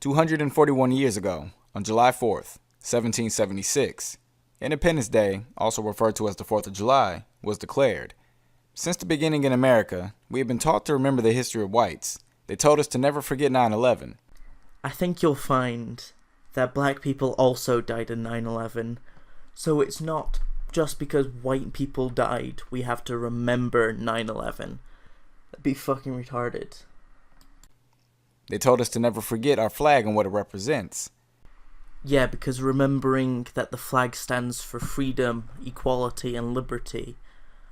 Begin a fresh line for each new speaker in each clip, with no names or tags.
241 years ago, on July 4th, 1776, Independence Day, also referred to as the 4th of July, was declared. Since the beginning in America, we have been taught to remember the history of whites. They told us to never forget 9/11.
I think you'll find that black people also died in 9/11, so it's not just because white people died we have to remember 9/11. That'd be fucking retarded.
They told us to never forget our flag and what it represents.
Yeah, because remembering that the flag stands for freedom, equality, and liberty.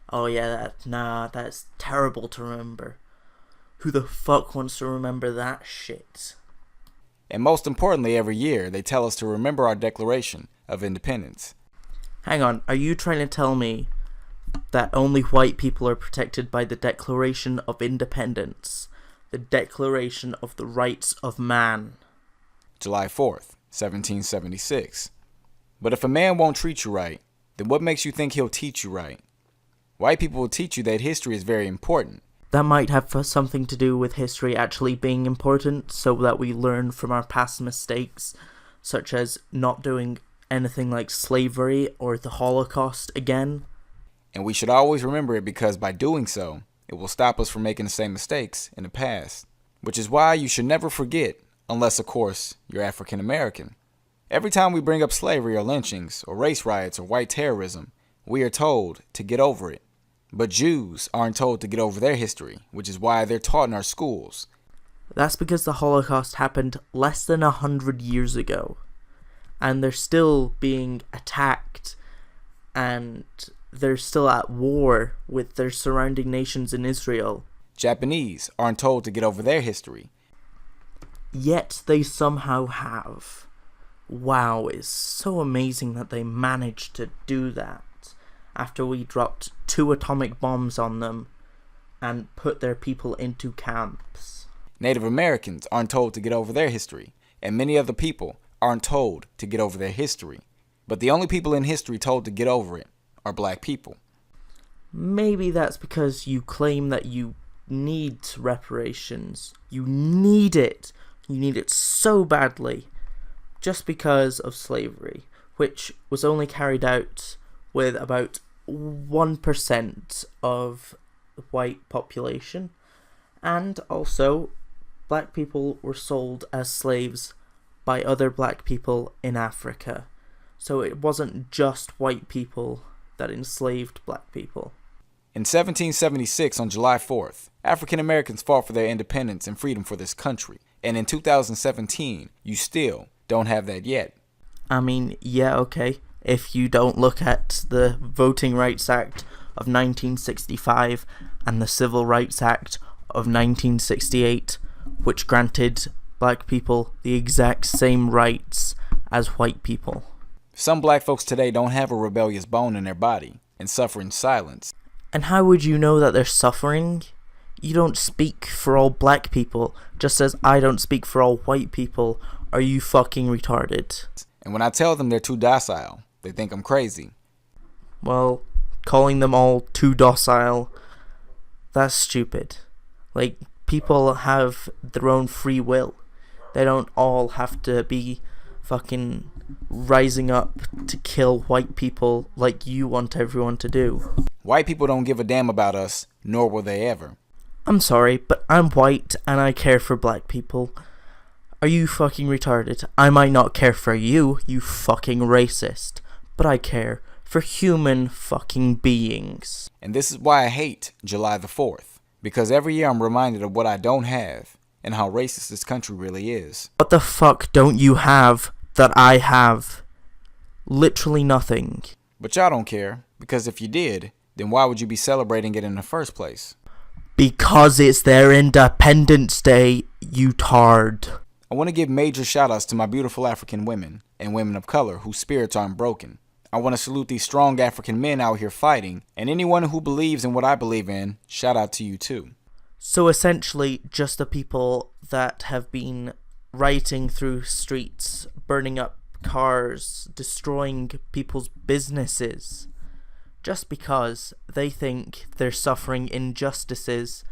Oh yeah, that's terrible to remember. Who the fuck wants to remember that shit?
And most importantly, every year, they tell us to remember our Declaration of Independence.
Hang on, are you trying to tell me that only white people are protected by the Declaration of Independence? The Declaration of the Rights of Man.
July 4th, 1776. But if a man won't treat you right, then what makes you think he'll teach you right? White people will teach you that history is very important.
That might have something to do with history actually being important, so that we learn from our past mistakes, such as not doing anything like slavery or the Holocaust again.
And we should always remember it because by doing so, it will stop us from making the same mistakes in the past. Which is why you should never forget, unless of course you're African American. Every time we bring up slavery or lynchings or race riots or white terrorism, we are told to get over it. But Jews aren't told to get over their history, which is why they're taught in our schools.
That's because the Holocaust happened less than 100 years ago. And they're still being attacked, and they're still at war with their surrounding nations in Israel.
Japanese aren't told to get over their history.
Yet they somehow have. Wow, it's so amazing that they managed to do that after we dropped 2 atomic bombs on them and put their people into camps.
Native Americans aren't told to get over their history, and many other people aren't told to get over their history. But the only people in history told to get over it are black people.
Maybe that's because you claim that you need reparations. You need it. You need it so badly. Just because of slavery, which was only carried out with about 1% of the white population. And also, black people were sold as slaves by other black people in Africa. So it wasn't just white people that enslaved black people.
In 1776, on July 4th, African Americans fought for their independence and freedom for this country. And in 2017, you still don't have that yet.
I mean, yeah, okay. If you don't look at the Voting Rights Act of 1965 and the Civil Rights Act of 1968, which granted black people the exact same rights as white people.
Some black folks today don't have a rebellious bone in their body and suffer in silence.
And how would you know that they're suffering? You don't speak for all black people, just as I don't speak for all white people. Are you fucking retarded?
And when I tell them they're too docile, they think I'm crazy.
Well, calling them all too docile, that's stupid. Like, people have their own free will. They don't all have to be fucking rising up to kill white people like you want everyone to do.
White people don't give a damn about us, nor will they ever.
I'm sorry, but I'm white and I care for black people. Are you fucking retarded? I might not care for you, you fucking racist, but I care for human fucking beings.
And this is why I hate July the 4th. Because every year I'm reminded of what I don't have and how racist this country really is.
What the fuck don't you have that I have? Literally nothing.
But y'all don't care, because if you did, then why would you be celebrating it in the first place?
Because it's their Independence Day, you tard.
I want to give major shout-outs to my beautiful African women and women of color whose spirits aren't broken. I want to salute these strong African men out here fighting, and anyone who believes in what I believe in, shout out to you too.
So essentially, just the people that have been rioting through streets, burning up cars, destroying people's businesses, just because they think they're suffering injustices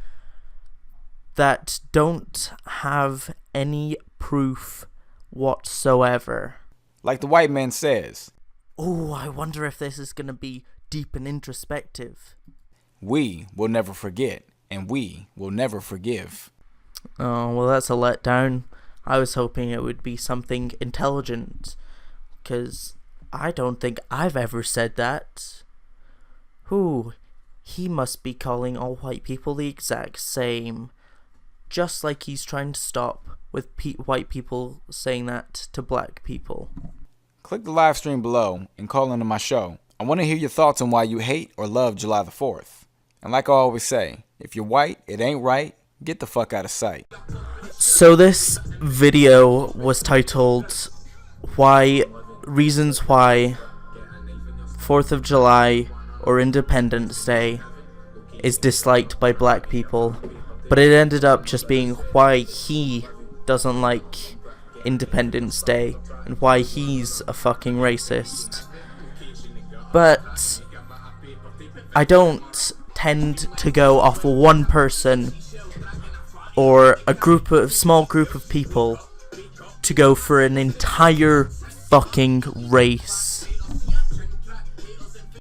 that don't have any proof whatsoever.
Like the white man says,
Oh, I wonder if this is going to be deep and introspective.
we will never forget, and we will never forgive.
Oh, well, that's a letdown. I was hoping it would be something intelligent, because I don't think I've ever said that. Ooh, he must be calling all white people the exact same. Just like he's trying to stop with white people saying that to black people.
Click the live stream below and call into my show. I want to hear your thoughts on why you hate or love July the 4th. And like I always say, if you're white, it ain't right, get the fuck out of sight.
So this video was titled Reasons Why 4th of July or Independence Day is disliked by black people, but it ended up just being why he doesn't like Independence Day and why he's a fucking racist. But I don't tend to go off one person or a small group of people to go for an entire fucking race.